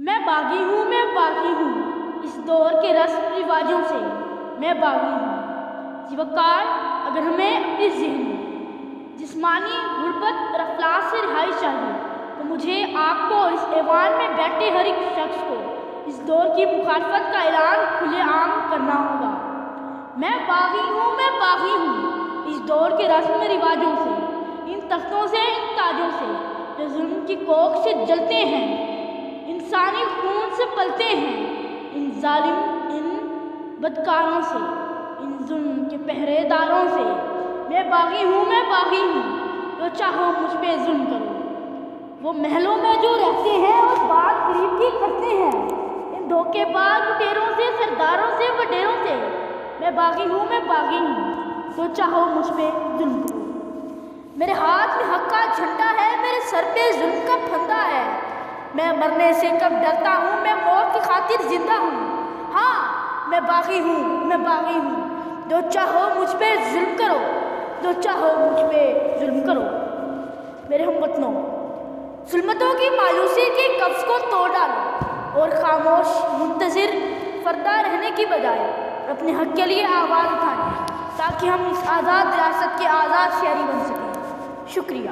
میں باغی ہوں، میں باغی ہوں، اس دور کے رسم رواجوں سے میں باغی ہوں۔ زیوکار اگر ہمیں اپنی ذہنی جسمانی غربت اور افلاس سے رہائی چاہیے تو مجھے آپ کو اور اس ایوان میں بیٹھے ہر ایک شخص کو اس دور کی مخالفت کا اعلان کھلے عام کرنا ہوگا۔ میں باغی ہوں، میں باغی ہوں، اس دور کے رسم رواجوں سے، ان تختوں سے، ان تاجوں سے جو ظلم کی کوکھ سے جلتے ہیں، انسانی خون سے پلتے ہیں، ان ظالم، ان بدکاروں سے، ان ظلم کے پہرے داروں سے۔ میں باغی ہوں، میں باغی ہوں، جو چاہو مجھ پہ ظلم کرو۔ وہ محلوں میں جو رہتے ہیں اور بات غریب کی کرتے ہیں، ان دھوکے باز لٹیروں سے، سرداروں سے، وڈیروں سے۔ میں باغی ہوں، میں باغی ہوں، جو چاہو مجھ پہ ظلم کرو۔ میرے ہاتھ میں حق کا جھنڈا ہے، میرے سر پہ ظلم کا پھندا ہے۔ میں مرنے سے کب ڈرتا ہوں، میں موت کی خاطر زندہ ہوں۔ ہاں، میں باغی ہوں، میں باغی ہوں، جو چاہو مجھ پہ ظلم کرو، جو چاہو مجھ پہ ظلم کرو۔ میرے ہم وطنوں، ظلمتوں کی مایوسی کے قفس کو توڑ ڈالو اور خاموش منتظر فردہ رہنے کی بجائے اپنے حق کے لیے آواز اٹھائیں تاکہ ہم اس آزاد ریاست کے آزاد شہری بن سکیں۔ شکریہ۔